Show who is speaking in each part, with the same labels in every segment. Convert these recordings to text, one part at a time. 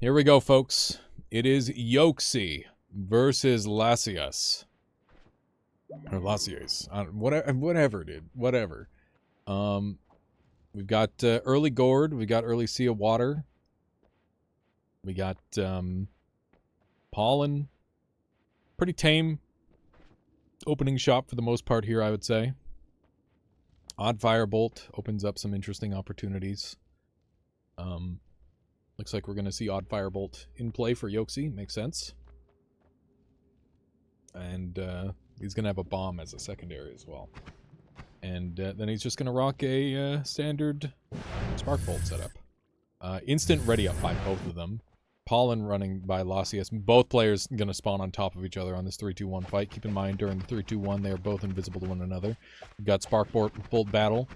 Speaker 1: Here we go, folks. It is Yolksyb versus Lasiace. Or Lasiace. Whatever, dude. Whatever. We've got early gourd. We got early sea of water. We got pollen. Pretty tame opening shop for the most part here, I would say. Odd Firebolt opens up some interesting opportunities. Looks like we're going to see Odd Firebolt in play for Yolksyb. Makes sense. And he's going to have a bomb as a secondary as well. And then he's just going to rock a standard Spark Bolt setup. Instant ready up by both of them. Pollen running by Lasiace. Both players going to spawn on top of each other on this 3-2-1 fight. Keep in mind, during the 3-2-1, they are both invisible to one another. We've got Spark Bolt battle.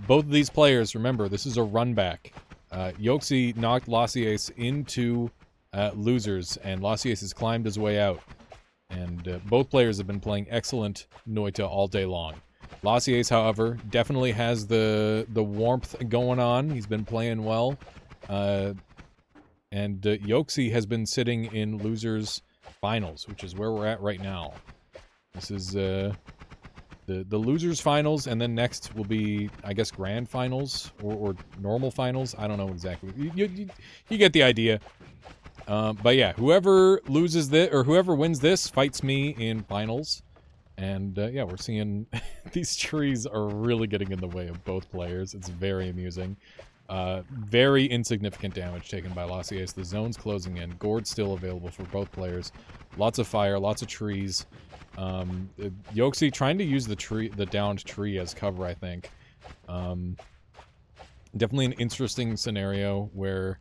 Speaker 1: Both of these players, remember, this is a run back. Yolksyb knocked Lasiace into losers, and Lasiace has climbed his way out. And both players have been playing excellent Noita all day long. Lasiace, however, definitely has the warmth going on. He's been playing well. And Yolksyb has been sitting in losers finals, which is where we're at right now. This is the losers finals, and then next will be, I guess, grand finals or normal finals. I don't know exactly. You get the idea. But yeah, whoever loses this or whoever wins this fights me in finals. And yeah, we're seeing these trees are really getting in the way of both players. It's very amusing. Very insignificant damage taken by Lasiace. The zone's closing in. Gourd's still available for both players. Lots of fire, lots of trees. Yolksyb trying to use the downed tree as cover, I think. Definitely an interesting scenario where,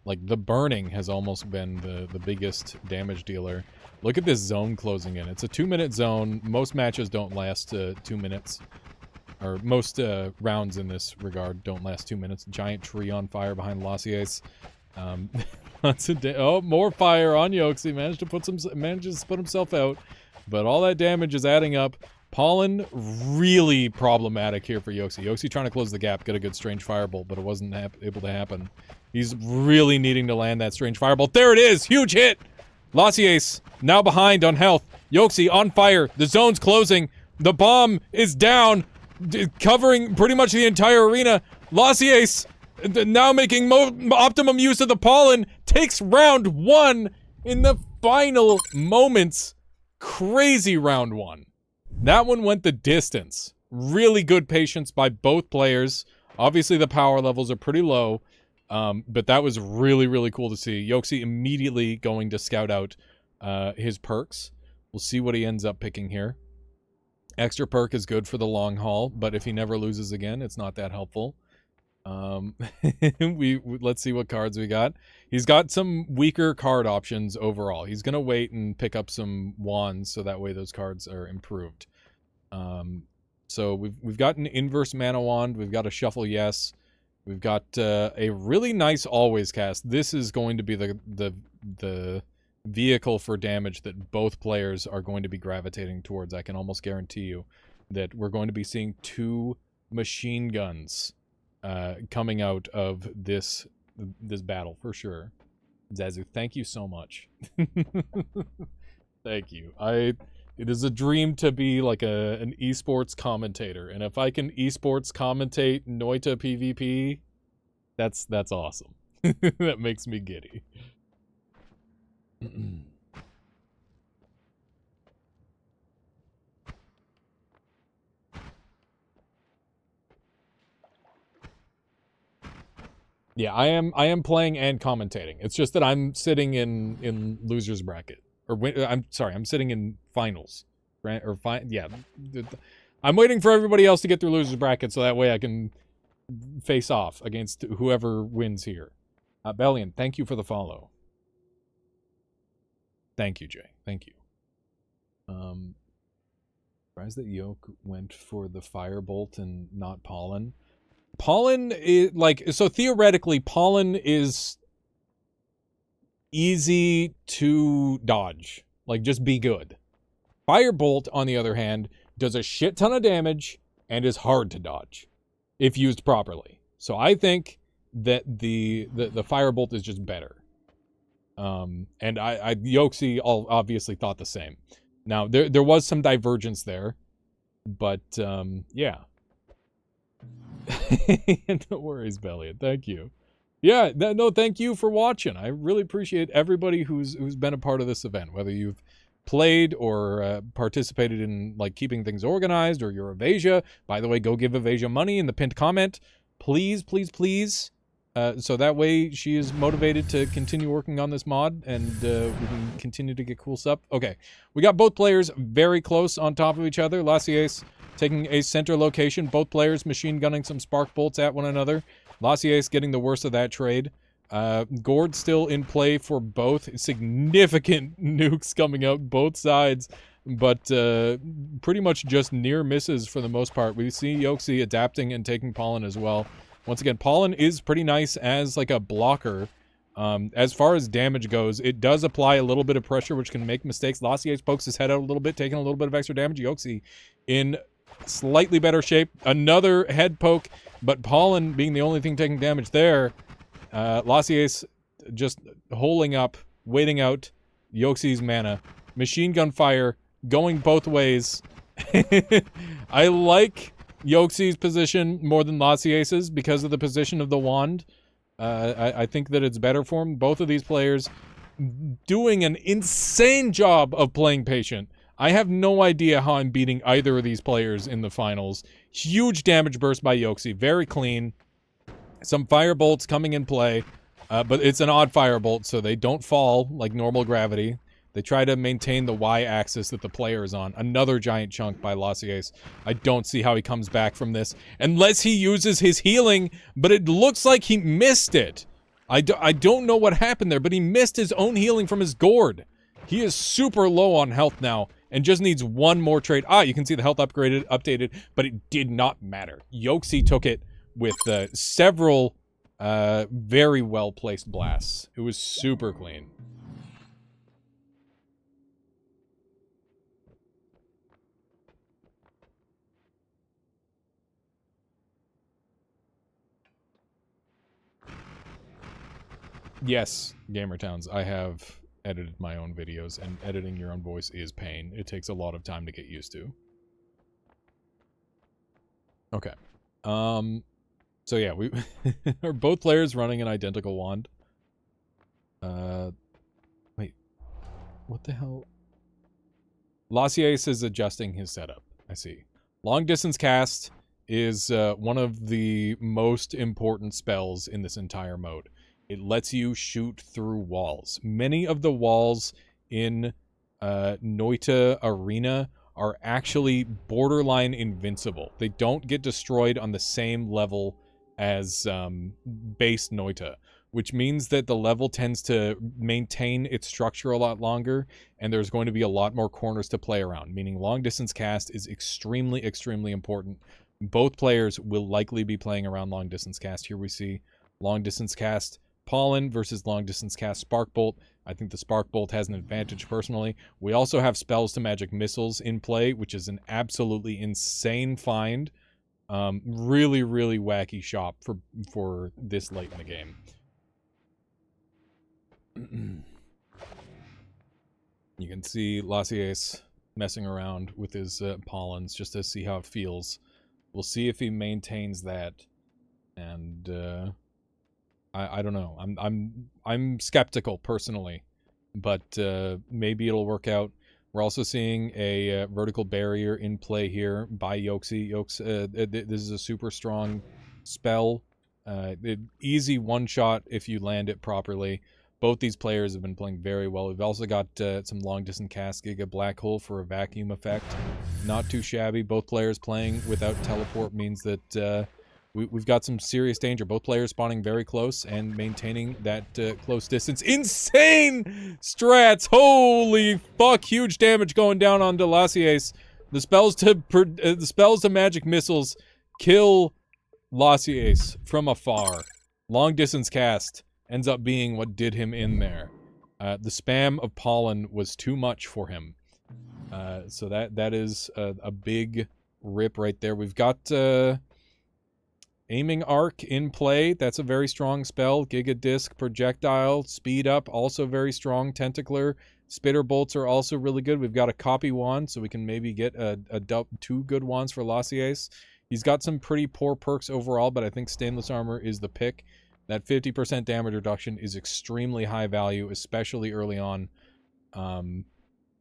Speaker 1: like, the burning has almost been the biggest damage dealer. Look at this zone closing in. It's a 2-minute zone. Most matches don't last 2 minutes. Or most rounds in this regard don't last 2 minutes. Giant tree on fire behind Lasiace. Oh, more fire on Yolksyb. Manages to put himself out. But all that damage is adding up. Pollen, really problematic here for Yolksyb. Yolksyb trying to close the gap, get a good strange firebolt, but it wasn't able to happen. He's really needing to land that strange firebolt. There it is! Huge hit! Lasiace, now behind on health. Yolksyb on fire. The zone's closing. The bomb is down, covering pretty much the entire arena. Lasiace, now making optimum use of the pollen, takes round 1 in the final moments. Crazy round 1. That one went the distance. Really good patience by both players. Obviously, the power levels are pretty low. But that was really, really cool to see. Yolksyb immediately going to scout out his perks. We'll see what he ends up picking here. Extra perk is good for the long haul, but if he never loses again, it's not that helpful. Let's see what cards we got. He's got some weaker card options overall. He's going to wait and pick up some wands so that way those cards are improved. So we've got an inverse mana wand. We've got a shuffle yes. We've got a really nice always cast. This is going to be the vehicle for damage that both players are going to be gravitating towards. I can almost guarantee you that we're going to be seeing 2 machine guns coming out of this battle for sure. Zazu, thank you so much. Thank you. It is a dream to be like an esports commentator, and if I can esports commentate Noita PvP, that's awesome. That makes me giddy. Yeah, I am playing and commentating. It's just that I'm sitting in losers bracket. I'm sorry, I'm sitting in finals. Right? Yeah. I'm waiting for everybody else to get through losers bracket so that way I can face off against whoever wins here. Bellion, thank you for the follow. Thank you, Jay. Thank you. Surprised that Yolk went for the firebolt and not pollen. Pollen is so theoretically pollen is easy to dodge. Like, just be good. Firebolt, on the other hand, does a shit ton of damage and is hard to dodge if used properly. So I think that the Firebolt is just better. And Yolksy obviously thought the same. Now, there was some divergence there, but, yeah. No worries, Belliot. Thank you. Yeah, no, thank you for watching. I really appreciate everybody who's been a part of this event, whether you've played or participated in like keeping things organized, or you're Evasia. By the way, go give Evasia money in the pinned comment, please, please, please. So that way she is motivated to continue working on this mod, and we can continue to get cool stuff. Okay, we got both players very close on top of each other. Lasiace taking a center location, both players machine gunning some spark bolts at one another. Lasiace getting the worst of that trade. Gord still in play for both. Significant nukes coming out both sides, but pretty much just near misses for the most part. We see Yolksy adapting and taking Pollen as well. Once again, Pollen is pretty nice as like a blocker. As far as damage goes, it does apply a little bit of pressure, which can make mistakes. Lasiace pokes his head out a little bit, taking a little bit of extra damage. Yolksy in slightly better shape. Another head poke, but Pollen being the only thing taking damage there. Lasiace just holding up, waiting out Yolksy's mana. Machine gun fire going both ways. I like Yolksy's position more than Lasiace's because of the position of the wand. I think that it's better for him. Both of these players doing an insane job of playing patient. I have no idea how I'm beating either of these players in the finals. Huge damage burst by Yolksy, very clean. Some fire bolts coming in play, but it's an odd fire bolt, so they don't fall like normal gravity. They try to maintain the y-axis that the player is on. Another giant chunk by Lasiace. I don't see how he comes back from this, unless he uses his healing, but it looks like he missed it. I don't know what happened there, but he missed his own healing from his gourd. He is super low on health now, and just needs one more trade. You can see the health updated, but it did not matter. Yolksy took it with several very well-placed blasts. It was super clean. Yes, Gamertowns, I have edited my own videos, and editing your own voice is pain. It takes a lot of time to get used to. Okay. So yeah, we are both players running an identical wand. Wait. What the hell? Lasiace is adjusting his setup. I see. Long distance cast is one of the most important spells in this entire mode. It lets you shoot through walls. Many of the walls in Noita Arena are actually borderline invincible. They don't get destroyed on the same level as base Noita, which means that the level tends to maintain its structure a lot longer, and there's going to be a lot more corners to play around, meaning long distance cast is extremely, extremely important. Both players will likely be playing around long distance cast. Here we see long distance cast Pollen versus long distance cast Spark Bolt. I think the Spark Bolt has an advantage personally. We also have spells to magic missiles in play, which is an absolutely insane find. Really, really wacky shop for this late in the game. You can see Lasiace messing around with his pollens just to see how it feels. We'll see if he maintains that, and I don't know. I'm skeptical personally, but maybe it'll work out. We're also seeing a vertical barrier in play here by Yolksy. This is a super strong spell. Easy one shot if you land it properly. Both these players have been playing very well. We've also got some long distance cast Giga Black Hole for a vacuum effect. Not too shabby. Both players playing without teleport means that we've got some serious danger. Both players spawning very close and maintaining that close distance. Insane strats! Holy fuck! Huge damage going down on Lasiace. The spells to magic missiles kill Lasiace from afar. Long distance cast ends up being what did him in there. The spam of pollen was too much for him. So that is a big rip right there. We've got Aiming Arc in play. That's a very strong spell. Giga Disc, Projectile, Speed Up, also very strong. Tentacler, Spitter Bolts are also really good. We've got a Copy Wand, so we can maybe get two good wands for Lasiace. He's got some pretty poor perks overall, but I think Stainless Armor is the pick. That 50% damage reduction is extremely high value, especially early on.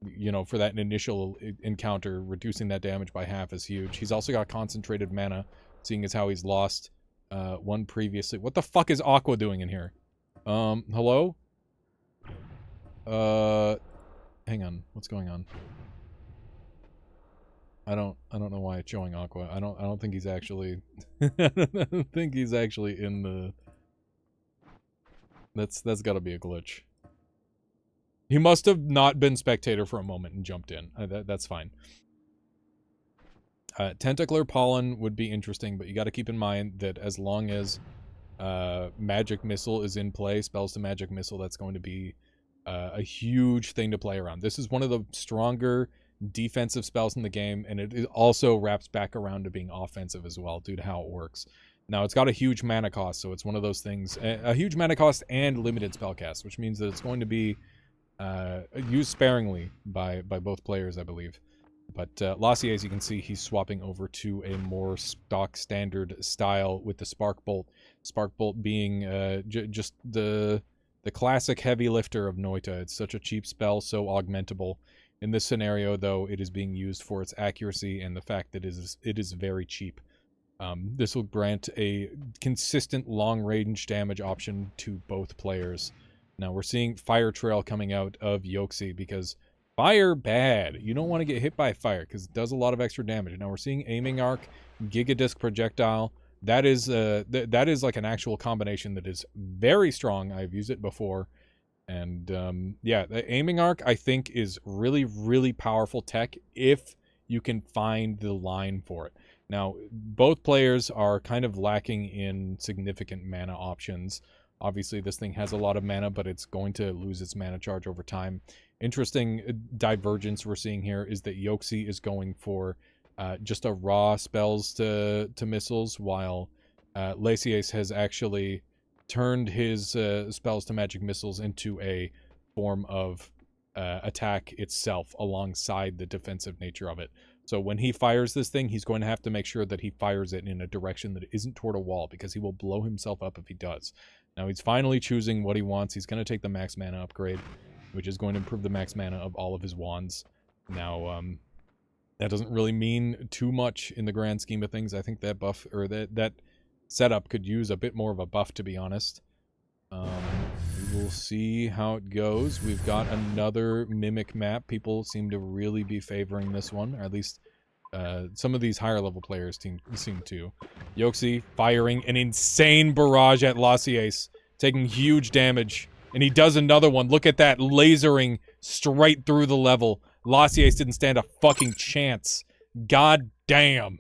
Speaker 1: You know, for that initial encounter, reducing that damage by half is huge. He's also got Concentrated Mana, seeing as how he's lost one previously. What the fuck is Aqua doing in here? Hello? Hang on. What's going on? I don't know why it's showing Aqua. I don't think he's actually I don't think he's actually in the... That's got to be a glitch. He must have not been spectator for a moment and jumped in. That's fine. Tentacler Pollen would be interesting, but you got to keep in mind that as long as Magic Missile is in play, spells to Magic Missile, that's going to be a huge thing to play around. This is one of the stronger defensive spells in the game, and it also wraps back around to being offensive as well due to how it works. Now, it's got a huge mana cost, so it's one of those things, a huge mana cost and limited spellcast, which means that it's going to be used sparingly by both players, I believe. But Lasiace, as you can see, he's swapping over to a more stock standard style with the Spark Bolt. Spark Bolt being just the classic heavy lifter of Noita. It's such a cheap spell, so augmentable. In this scenario, though, it is being used for its accuracy and the fact that it is very cheap. This will grant a consistent long-range damage option to both players. Now, we're seeing Fire Trail coming out of Yolksyb because fire bad. You don't want to get hit by fire because it does a lot of extra damage. Now, we're seeing Aiming Arc, Giga Disc Projectile. That is like an actual combination that is very strong. I've used it before. And yeah, the Aiming Arc, I think, is really, really powerful tech if you can find the line for it. Now, both players are kind of lacking in significant mana options. Obviously, this thing has a lot of mana, but it's going to lose its mana charge over time. Interesting divergence we're seeing here is that Yolksyb is going for just a raw spells to missiles, while Lasiace has actually turned his spells to magic missiles into a form of attack itself alongside the defensive nature of it. So when he fires this thing, he's going to have to make sure that he fires it in a direction that isn't toward a wall, because he will blow himself up if he does. Now he's finally choosing what he wants. He's going to take the max mana upgrade, which is going to improve the max mana of all of his wands. Now, that doesn't really mean too much in the grand scheme of things. I think that buff, or that setup could use a bit more of a buff, to be honest. We will see how it goes. We've got another Mimic map. People seem to really be favoring this one, or at least some of these higher level players seem to. Yolksyb firing an insane barrage at Lasiace, taking huge damage. And he does another one. Look at that, lasering straight through the level. Lasiace didn't stand a fucking chance. God damn.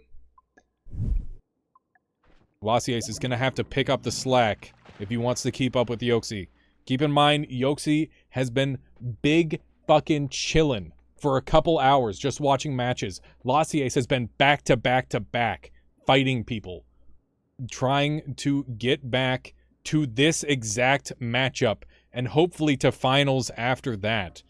Speaker 1: Lasiace is going to have to pick up the slack if he wants to keep up with Yolksyb. Keep in mind, Yolksyb has been big fucking chillin' for a couple hours just watching matches. Lasiace has been back to back to back fighting people, trying to get back to this exact matchup and hopefully to finals after that.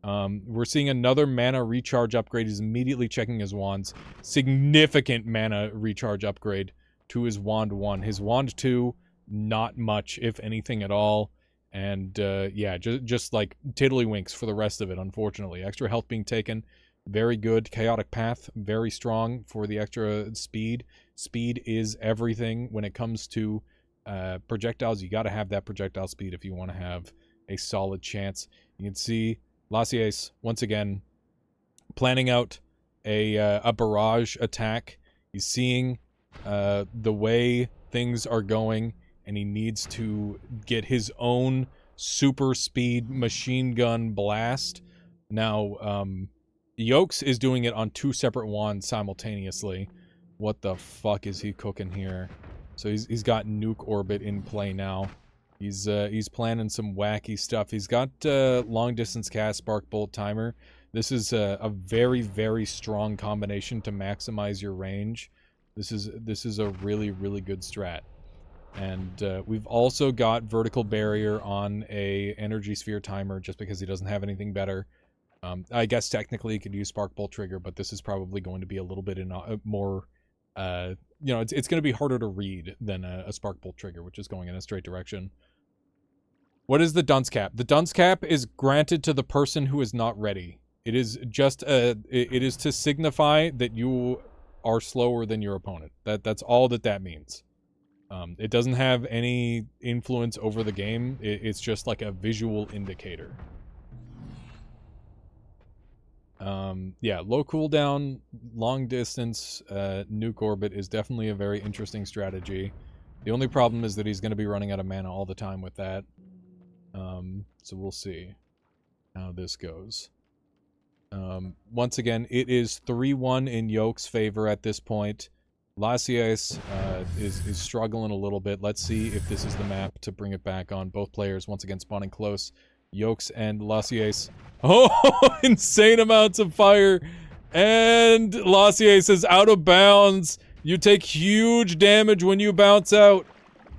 Speaker 1: We're seeing another mana recharge upgrade. He's immediately checking his wands. Significant mana recharge upgrade to his wand 1. His wand 2, not much, if anything at all. And yeah, just like tiddlywinks for the rest of it, unfortunately. Extra health being taken, very good. Chaotic Path, very strong for the extra speed. Speed is everything when it comes to projectiles. You got to have that projectile speed if you want to have a solid chance. You can see Lasiace, once again, planning out a barrage attack. He's seeing the way things are going, and he needs to get his own super speed machine gun blast. Now, Yolks is doing it on 2 separate wands simultaneously. What the fuck is he cooking here? So he's got Nuke Orbit in play now. He's planning some wacky stuff. He's got long distance cast, Spark Bolt Timer. This is a very, very strong combination to maximize your range. This is a really, really good strat. And we've also got Vertical Barrier on a Energy Sphere timer just because he doesn't have anything better. I guess technically he could use Spark Bolt Trigger, but this is probably going to be a little bit more... you know, it's going to be harder to read than a Spark Bolt Trigger, which is going in a straight direction. What is the Dunce Cap? The Dunce Cap is granted to the person who is not ready. It is just it is to signify that you are slower than your opponent. That's all that means. It doesn't have any influence over the game. It's just like a visual indicator. Yeah, low cooldown, long distance, nuke orbit is definitely a very interesting strategy. The only problem is that he's going to be running out of mana all the time with that. So we'll see how this goes. Once again, it is 3-1 in Yolk's favor at this point. Lasiace is struggling a little bit. Let's see if this is the map to bring it back on. Both players once again spawning close. Yolks and Lasiace. Oh, insane amounts of fire. And Lasiace is out of bounds. You take huge damage when you bounce out.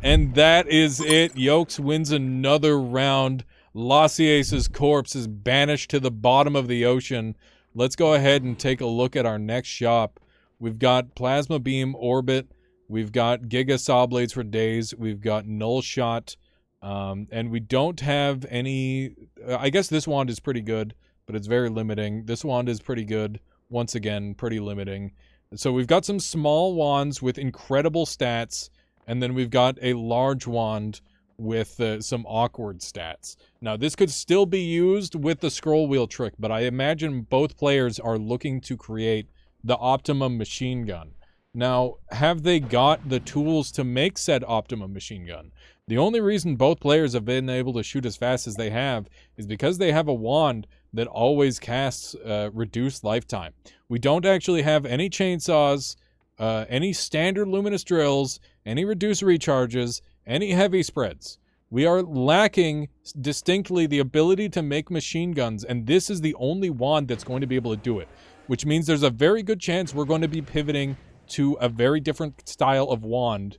Speaker 1: And that is it. Yolks wins another round. Lasiace's corpse is banished to the bottom of the ocean. Let's go ahead and take a look at our next shop. We've got Plasma Beam Orbit. We've got Giga Saw Blades for days. We've got Null Shot. And we don't have any... I guess this wand is pretty good, but it's very limiting. This wand is pretty good. Once again, pretty limiting. So we've got some small wands with incredible stats, and then we've got a large wand with some awkward stats. Now, this could still be used with the scroll wheel trick, but I imagine both players are looking to create the optimum machine gun. Now, have they got the tools to make said optimum machine gun? The only reason both players have been able to shoot as fast as they have is because they have a wand that always casts reduced lifetime. We don't actually have any chainsaws, any standard luminous drills, any reduced recharges, any heavy spreads. We are lacking distinctly the ability to make machine guns, and this is the only wand that's going to be able to do it, which means there's a very good chance we're going to be pivoting to a very different style of wand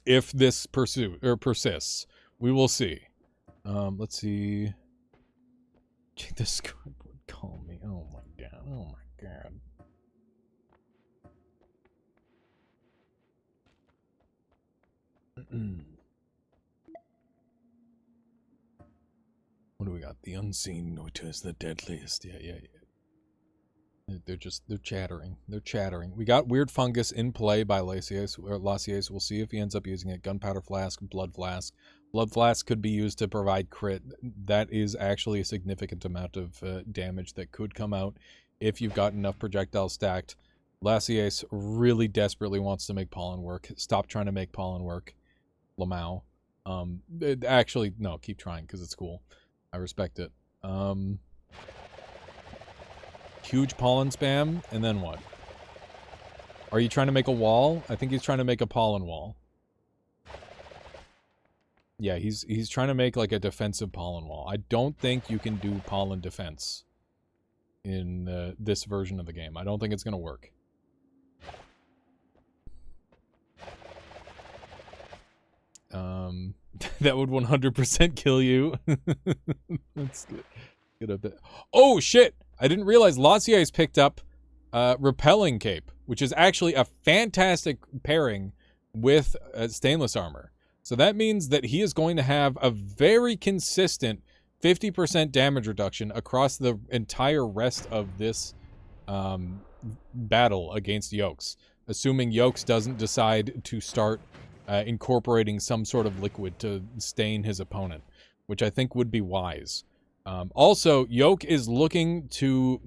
Speaker 1: if this persists. We will see. Let's see. Check the scoreboard. Call me. Oh my god. Oh my god. What do we got? The unseen Noita is the deadliest. Yeah. They're chattering. They're chattering. We got Weird Fungus in play by Lasiace. We'll see if he ends up using it. Gunpowder Flask, Blood Flask. Blood Flask could be used to provide crit. That is actually a significant amount of damage that could come out if you've got enough projectiles stacked. Lasiace really desperately wants to make pollen work. Stop trying to make pollen work, Lamau. Actually, no, keep trying because it's cool. I respect it. Huge pollen spam, and then what? Are you trying to make a wall? I think he's trying to make a pollen wall. Yeah, he's trying to make like a defensive pollen wall. I don't think you can do pollen defense in this version of the game. I don't think it's going to work. That would 100% kill you. Let's get up there. Oh, shit! I didn't realize Lasiace picked up Repelling Cape, which is actually a fantastic pairing with Stainless Armor. So that means that he is going to have a very consistent 50% damage reduction across the entire rest of this battle against Yolks, assuming Yolks doesn't decide to start incorporating some sort of liquid to stain his opponent, which I think would be wise. Also, Yolk is looking to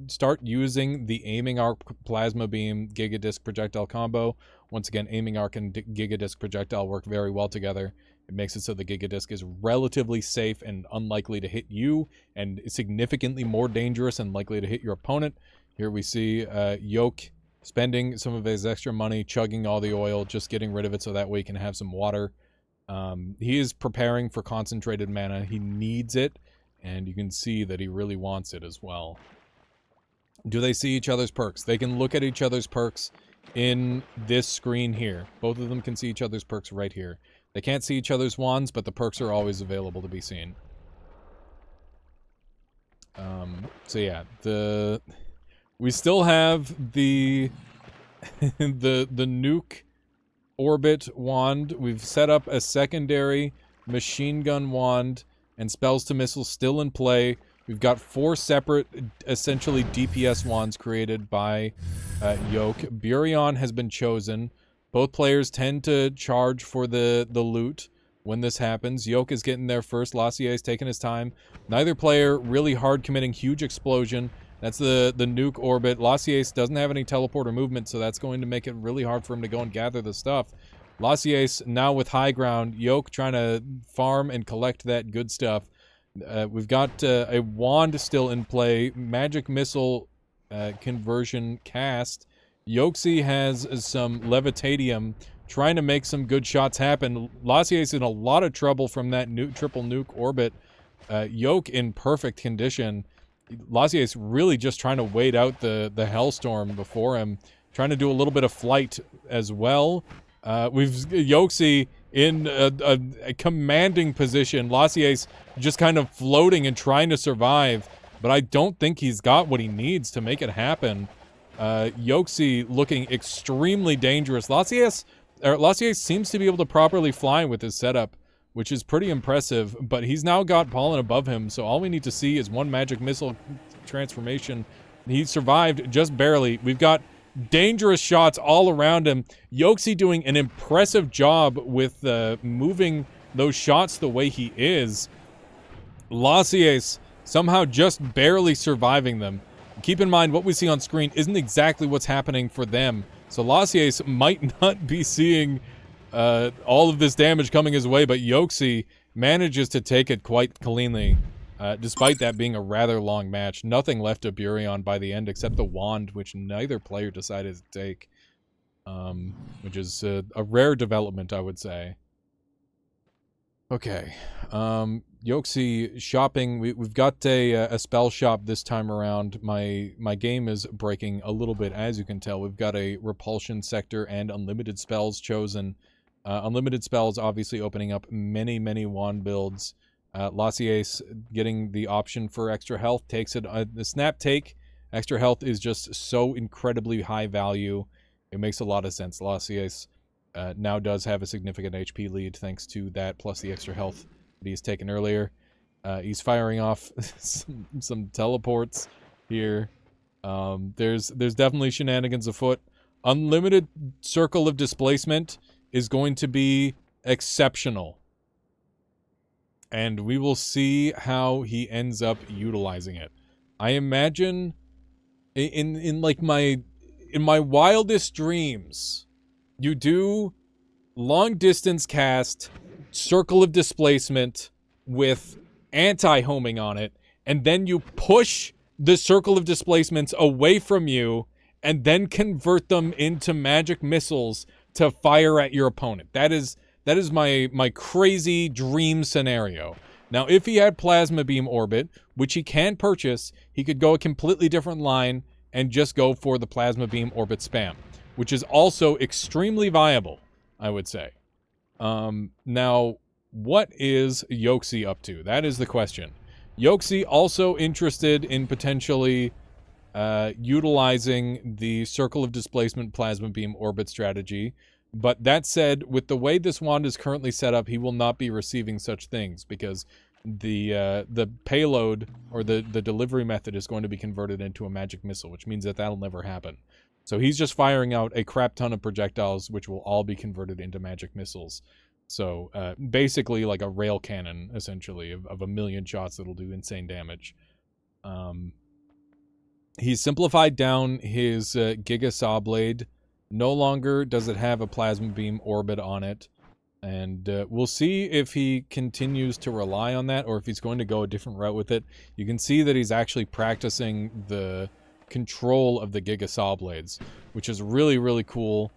Speaker 1: start using the Aiming Arc Plasma Beam Giga Disc Projectile combo. Once again, Aiming Arc and Giga Disc Projectile work very well together. It makes it so the Giga Disc is relatively safe and unlikely to hit you, and significantly more dangerous and likely to hit your opponent. Here we see Yolk spending some of his extra money, chugging all the oil, just getting rid of it so that way he can have some water. He is preparing for concentrated mana. He needs it, and you can see that he really wants it as well. Do they see each other's perks? They can look at each other's perks. in this screen here. Both of them can see each other's perks right here. They can't see each other's wands, but the perks are always available to be seen. So yeah, we still have the the nuke orbit wand. We've set up a secondary machine gun wand and spells to missiles still in play. We've got 4 separate, essentially DPS wands created by Yolk. Buryon has been chosen. Both players tend to charge for the loot when this happens. Yolk is getting there first. Lasiace is taking his time. Neither player really hard committing. Huge explosion. That's the nuke orbit. Lasiace doesn't have any teleport or movement, so that's going to make it really hard for him to go and gather the stuff. Lasiace now with high ground. Yolk trying to farm and collect that good stuff. We've got a wand still in play. Magic missile conversion cast. Yolksyb has some levitatium, trying to make some good shots happen. Lasiace in a lot of trouble from that triple nuke orbit. Yolk in perfect condition. Lasiace really just trying to wait out the hellstorm before him, trying to do a little bit of flight as well. We've Yolksyb in a commanding position. Lasiace just kind of floating and trying to survive, but I don't think he's got what he needs to make it happen. Yolksyb looking extremely dangerous. Lasiace seems to be able to properly fly with his setup, which is pretty impressive, but he's now got Pollen above him, so all we need to see is one magic missile transformation. He survived just barely. We've got dangerous shots all around him. Yolksyb doing an impressive job with moving those shots the way he is. Lasiace somehow just barely surviving them. Keep in mind, what we see on screen isn't exactly what's happening for them. So Lasiace might not be seeing all of this damage coming his way, but Yolksyb manages to take it quite cleanly. Despite that being a rather long match, nothing left of Buryon by the end except the wand, which neither player decided to take. Which is a rare development, I would say. Okay. Yolksyb shopping. We've got a spell shop this time around. My game is breaking a little bit, as you can tell. We've got a repulsion sector and unlimited spells chosen. Unlimited spells obviously opening up many wand builds. Lasiace getting the option for extra health takes it. The snap take, extra health is just so incredibly high value. It makes a lot of sense. Lasiace now does have a significant HP lead thanks to that, plus the extra health that he's taken earlier. He's firing off some teleports here. There's definitely shenanigans afoot. Unlimited circle of displacement is going to be exceptional. And we will see how he ends up utilizing it. I imagine in my wildest dreams, you do long distance cast, circle of displacement with anti-homing on it, and then you push the circle of displacements away from you and then convert them into magic missiles to fire at your opponent. That is my crazy dream scenario. Now, if he had Plasma Beam Orbit, which he can purchase, he could go a completely different line and just go for the Plasma Beam Orbit spam, which is also extremely viable, I would say. Now, what is Yolksyb up to? That is the question. Yolksyb also interested in potentially utilizing the Circle of Displacement Plasma Beam Orbit strategy. But that said, with the way this wand is currently set up, he will not be receiving such things because the payload or the delivery method is going to be converted into a magic missile, which means that that'll never happen. So he's just firing out a crap ton of projectiles, which will all be converted into magic missiles. So basically like a rail cannon, essentially, of a million shots that'll do insane damage. He's simplified down his Giga Saw Blade. No longer does it have a Plasma Beam Orbit on it. And we'll see if he continues to rely on that or if he's going to go a different route with it. You can see that he's actually practicing the control of the Giga Saw Blades, which is really, really cool.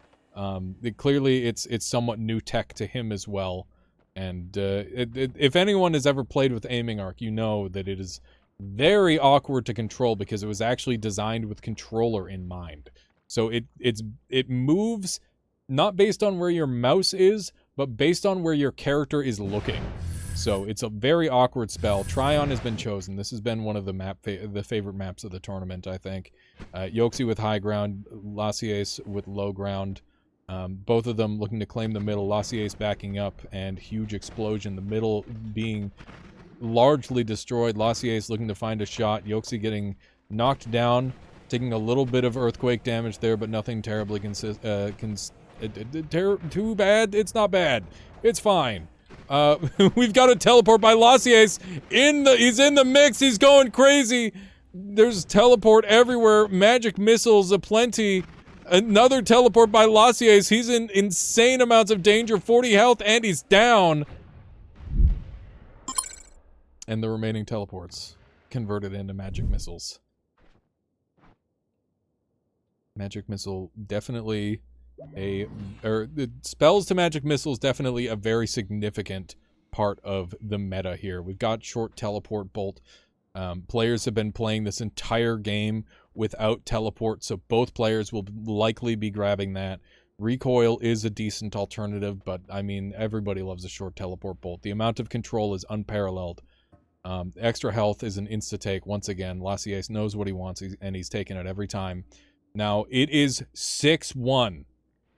Speaker 1: Clearly, it's somewhat new tech to him as well. And if anyone has ever played with Aiming Arc, you know that it is very awkward to control because it was actually designed with controller in mind. So it moves not based on where your mouse is, but based on where your character is looking. So it's a very awkward spell. Tryon has been chosen. This has been one of the favorite maps of the tournament, I think. Yolksyb with high ground, Lasiace with low ground. Both of them looking to claim the middle. Lasiace backing up, and huge explosion. The middle being largely destroyed. Lasiace looking to find a shot. Yolksyb getting knocked down, taking a little bit of earthquake damage there, but nothing terribly too bad. It's not bad. It's fine. We've got a teleport by Lasiace. He's in the mix. He's going crazy. There's teleport everywhere. Magic missiles aplenty. Another teleport by Lasiace. He's in insane amounts of danger. 40 health, and he's down. And the remaining teleports converted into magic missiles. Magic missile definitely the spells to magic missiles definitely a very significant part of the meta here. We've got short teleport bolt. Players have been playing this entire game without teleport, so both players will likely be grabbing that. Recoil is a decent alternative, but I mean, everybody loves a short teleport bolt. The amount of control is unparalleled. Extra health is an insta-take. Once again, Lasiace knows what he wants, and he's taking it every time. Now, it is 6-1.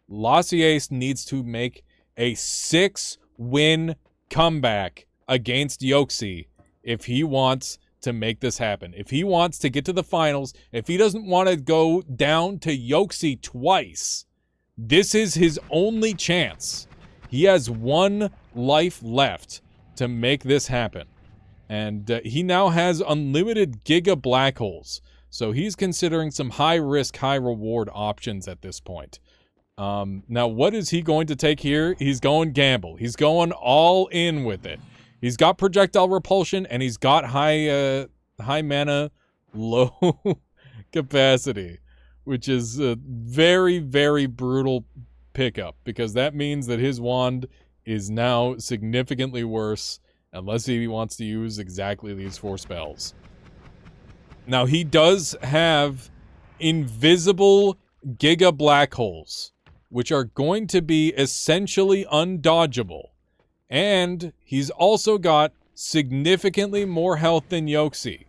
Speaker 1: Lasiace needs to make a 6-win comeback against Yolksyb if he wants to make this happen. If he wants to get to the finals, if he doesn't want to go down to Yolksyb twice, this is his only chance. He has one life left to make this happen. And he now has unlimited Giga Black Holes. So he's considering some high-risk, high-reward options at this point. Now, what is he going to take here? He's going gamble. He's going all in with it. He's got projectile repulsion, and he's got high mana, low capacity, which is a very, very brutal pickup, because that means that his wand is now significantly worse, unless he wants to use exactly these 4 spells. Now, he does have invisible Giga Black Holes, which are going to be essentially undodgeable. And he's also got significantly more health than Yolksyb.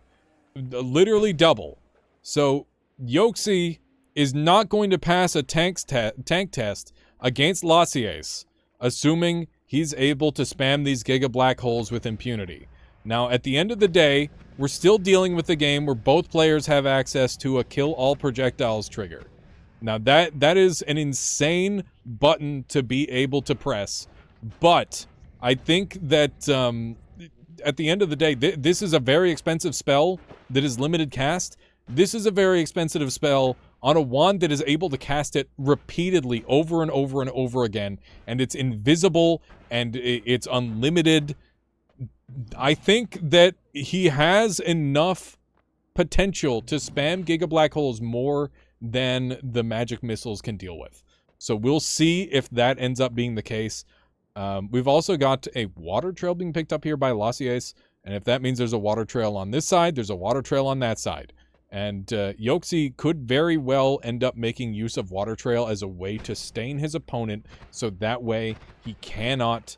Speaker 1: Literally double. So, Yolksyb is not going to pass a tank test against Lasiace, assuming he's able to spam these Giga Black Holes with impunity. Now, at the end of the day, we're still dealing with a game where both players have access to a kill all projectiles trigger. Now, that is an insane button to be able to press, but I think that at the end of the day, this is a very expensive spell that is limited cast. This is a very expensive spell on a wand that is able to cast it repeatedly over and over and over again, and it's invisible and it's unlimited. I think that he has enough potential to spam Giga Black Holes more than the magic missiles can deal with. So we'll see if that ends up being the case. We've also got a water trail being picked up here by Lasiace, and if that means there's a water trail on this side, there's a water trail on that side. And Yolksyb could very well end up making use of water trail as a way to stain his opponent, so that way he cannot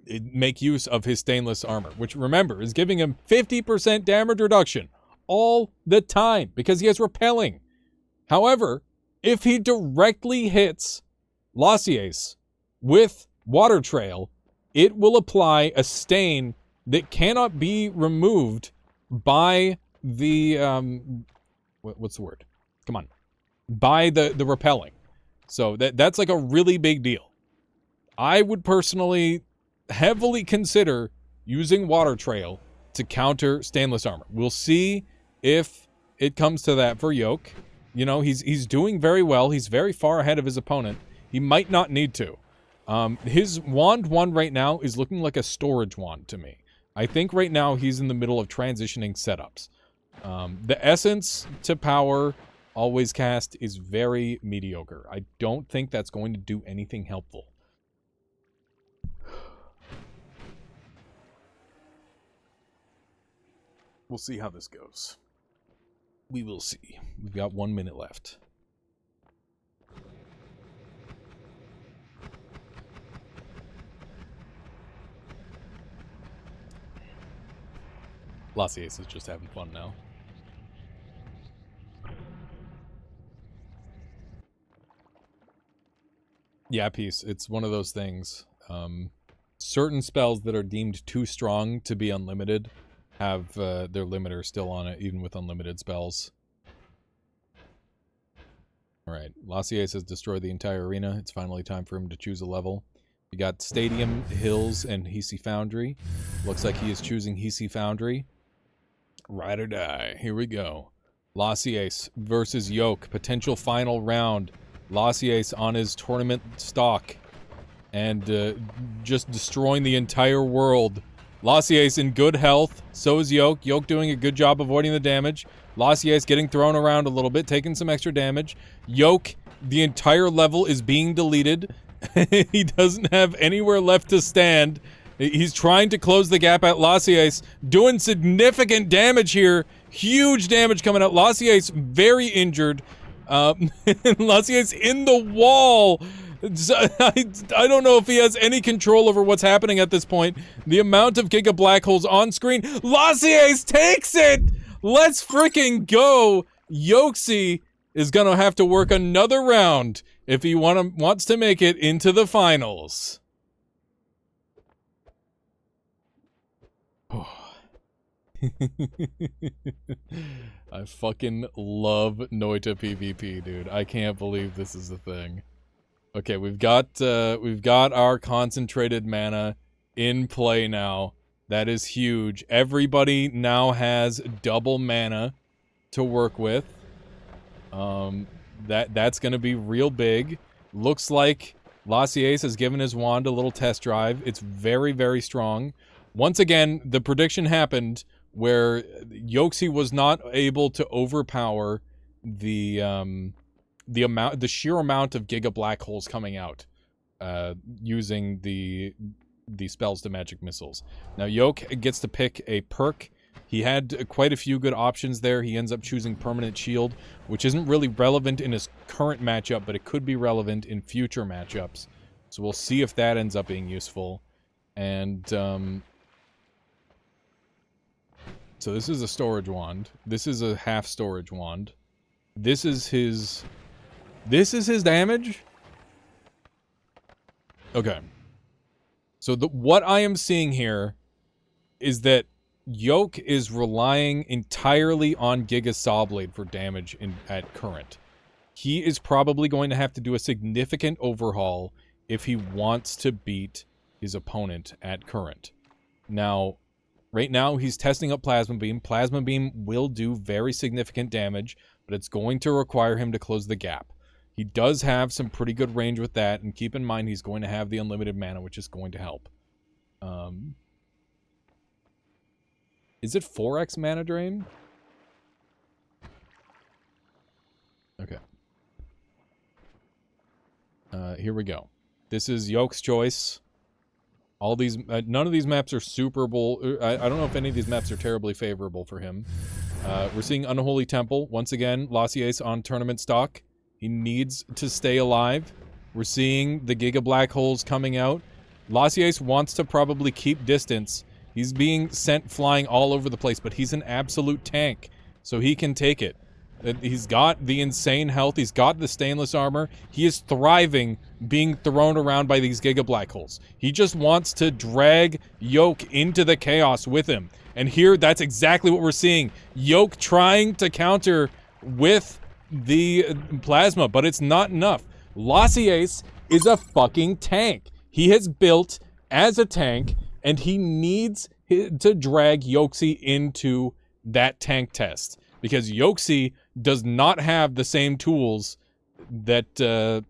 Speaker 1: make use of his stainless armor, which, remember, is giving him 50% damage reduction all the time because he has repelling. However, if he directly hits Lasiace with water trail, it will apply a stain that cannot be removed by the what's the word? Come on. By the repelling. So that's like a really big deal. I would personally heavily consider using water trail to counter stainless armor. We'll see if it comes to that for Yolk. You know, he's doing very well. He's very far ahead of his opponent. He might not need to. His wand one right now is looking like a storage wand to me. I think right now he's in the middle of transitioning setups. The essence to power always cast is very mediocre. I don't think that's going to do anything helpful. We'll see how this goes. We will see. We've got 1 minute left. Lasiace is just having fun now. Yeah, Peace. It's one of those things. Certain spells that are deemed too strong to be unlimited have their limiter still on it, even with unlimited spells. Alright, Lasiace has destroyed the entire arena. It's finally time for him to choose a level. We got Stadium, Hills, and Hisi Foundry. Looks like he is choosing Hisi Foundry. Ride or die. Here we go. Lasiace versus Yolk. Potential final round. Lasiace on his tournament stock. And just destroying the entire world. Lasiace in good health. So is Yolk. Yolk doing a good job avoiding the damage. Lasiace getting thrown around a little bit, taking some extra damage. Yolk, the entire level is being deleted. He doesn't have anywhere left to stand. He's trying to close the gap at Lasiace, doing significant damage here. Huge damage coming out. Lasiace very injured. Lasiace in the wall. I don't know if he has any control over what's happening at this point. The amount of Giga Black Holes on screen. Lasiace takes it! Let's freaking go! Yolksyb is gonna have to work another round if he wants to make it into the finals. I fucking love Noita PvP, dude. I can't believe this is a thing. Okay, we've got our concentrated mana in play now. That is huge. Everybody now has double mana to work with. That's gonna be real big. Looks like Lasiace has given his wand a little test drive. It's very, very strong. Once again, the prediction happened where Yolksyb was not able to overpower the sheer amount of Giga Black Holes coming out using the spells to magic missiles. Now Yolk gets to pick a perk. He had quite a few good options there. He ends up choosing Permanent Shield, which isn't really relevant in his current matchup, but it could be relevant in future matchups. So we'll see if that ends up being useful. And so this is a storage wand. This is a half storage wand. This is his damage? Okay. So what I am seeing here is that Yolk is relying entirely on Giga Sawblade for damage at current. He is probably going to have to do a significant overhaul if he wants to beat his opponent at current. Now, right now he's testing up Plasma Beam. Plasma Beam will do very significant damage, but it's going to require him to close the gap. He does have some pretty good range with that, and keep in mind he's going to have the unlimited mana, which is going to help. Is it 4x mana drain? Okay. Here we go. This is Yolk's choice. All these, none of these maps are superable. I don't know if any of these maps are terribly favorable for him. We're seeing Unholy Temple. Once again, Lasiace on tournament stock. He needs to stay alive. We're seeing the Giga Black Holes coming out. Lasiace wants to probably keep distance. He's being sent flying all over the place, but he's an absolute tank, so he can take it. He's got the insane health. He's got the stainless armor. He is thriving being thrown around by these Giga Black Holes. He just wants to drag Yolk into the chaos with him. And here, that's exactly what we're seeing. Yolk trying to counter with the plasma, but it's not enough. Lasiace is a fucking tank. He has built as a tank, and he needs to drag Yolksyb into that tank test. Because Yolksyb does not have the same tools that that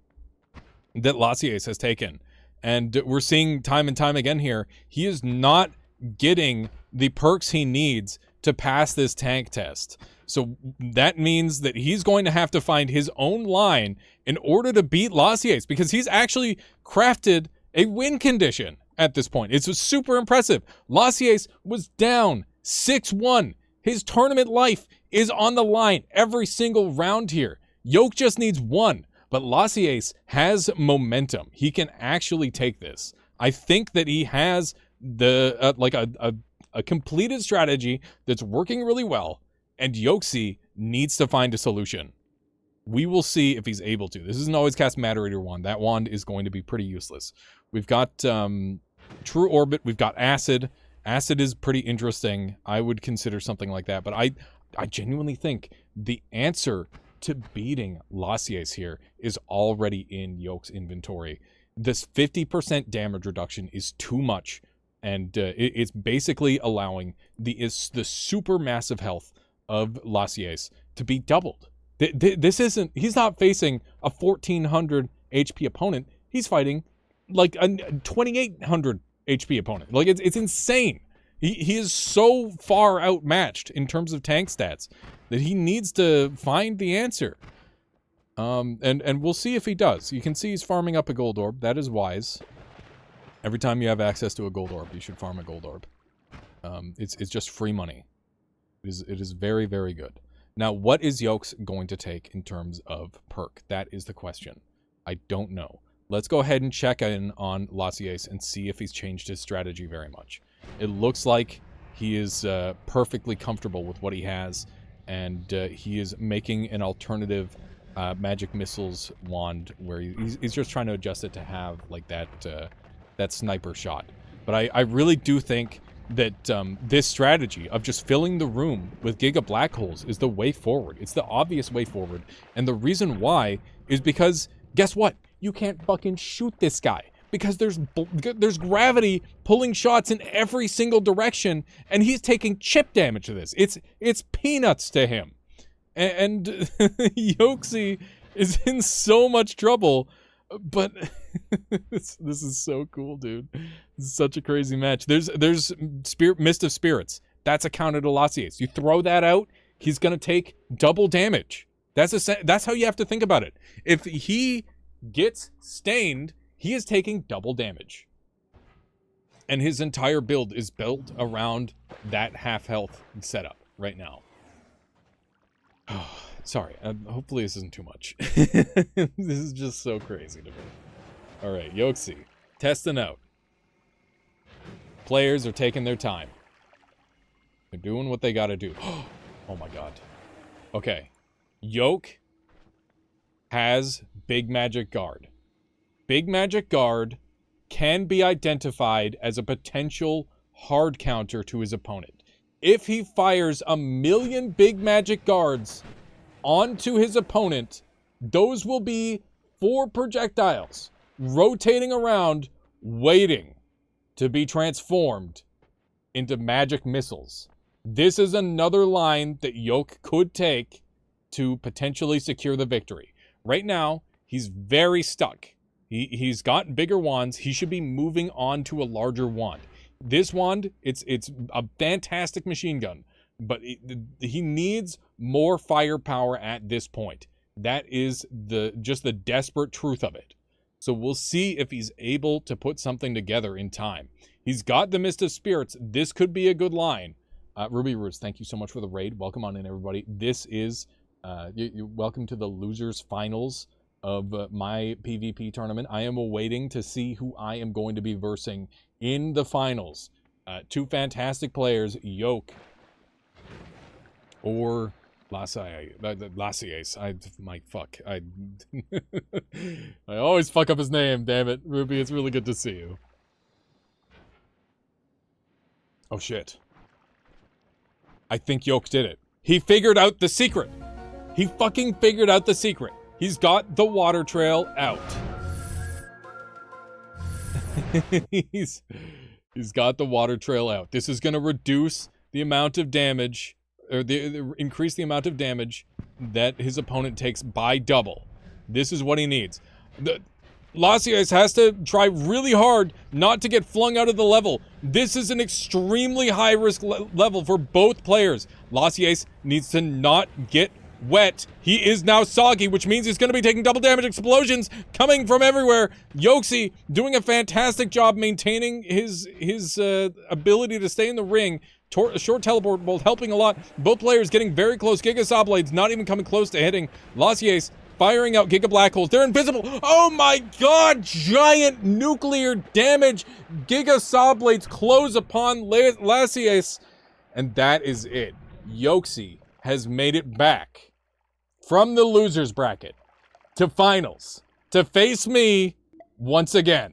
Speaker 1: Lasiace has taken. And we're seeing time and time again here, he is not getting the perks he needs to pass this tank test. So that means that he's going to have to find his own line in order to beat Lasiace, because he's actually crafted a win condition at this point. It's super impressive. Lasiace was down 6-1. His tournament life is on the line every single round here. Yolk just needs one, but Lasiace has momentum. He can actually take this. I think that he has the a completed strategy that's working really well, and Yolksyb needs to find a solution. We will see if he's able to. This isn't always cast Matter Eater wand. That wand is going to be pretty useless. We've got True Orbit. We've got Acid. Acid is pretty interesting. I would consider something like that. But I genuinely think the answer to beating Lasiace here is already in Yolk's inventory. This 50% damage reduction is too much. And it's basically allowing the super massive health of Lasiace to be doubled. This isn't, he's not facing a 1400 HP opponent. He's fighting like a 2800 HP opponent. Like it's insane. He is so far outmatched in terms of tank stats that he needs to find the answer. And we'll see if he does. You can see he's farming up a gold orb. That is wise. Every time you have access to a gold orb, you should farm a gold orb. It's just free money. It is very, very good. Now, what is Yolk's going to take in terms of perk? That is the question. I don't know. Let's go ahead and check in on Lasiace and see if he's changed his strategy very much. It looks like he is perfectly comfortable with what he has, and he is making an alternative magic missiles wand where he's just trying to adjust it to have like that sniper shot. But I really do think that this strategy of just filling the room with Giga Black Holes is the way forward. It's the obvious way forward. And the reason why is because, guess what? You can't fucking shoot this guy. Because there's gravity pulling shots in every single direction, and he's taking chip damage to this. It's peanuts to him. And Yolksyb is in so much trouble, but this is so cool, dude. This is such a crazy match. There's Mist of Spirits. That's a counter to Lasiace. You throw that out, he's gonna take double damage. That's how you have to think about it. If he gets stained, he is taking double damage. And his entire build is built around that half health setup right now. Oh, sorry. Hopefully this isn't too much. This is just so crazy to me. All right, Yolksyb, testing out. Players are taking their time. They're doing what they got to do. Oh my god. Okay. Yolk has Big Magic Guard. Big Magic Guard can be identified as a potential hard counter to his opponent. If he fires 1,000,000 Big Magic Guards onto his opponent, those will be 4 projectiles rotating around, waiting to be transformed into magic missiles. This is another line that Yolk could take to potentially secure the victory. Right now, he's very stuck. He's got bigger wands. He should be moving on to a larger wand. This wand, it's a fantastic machine gun, but he needs more firepower at this point. That is just the desperate truth of it. So we'll see if he's able to put something together in time. He's got the Mist of Spirits. This could be a good line. Ruby Roots, thank you so much for the raid. Welcome on in, everybody. This is welcome to the losers finals of my PvP tournament. I am awaiting to see who I am going to be versing in the finals. 2 fantastic players, Yolk or Lasiace. I always fuck up his name, damn it. Ruby, it's really good to see you. Oh shit. I think Yolk did it. He figured out the secret. He fucking figured out the secret. He's got the water trail out. He's got the water trail out. This is going to reduce the amount of damage, or increase the amount of damage that his opponent takes by double. This is what he needs. Lasiace has to try really hard not to get flung out of the level. This is an extremely high-risk level for both players. Lasiace needs to not get wet. He is now soggy, which means he's going to be taking double damage explosions coming from everywhere. Yolksyb doing a fantastic job maintaining his ability to stay in the ring. A short teleport bolt helping a lot. Both players getting very close. Giga Saw Blades not even coming close to hitting. Lasiace firing out Giga Black Holes. They're invisible. Oh my god! Giant nuclear damage. Giga Saw Blades close upon Lasiace. And that is it. Yolksyb has made it back from the losers bracket to finals to face me once again.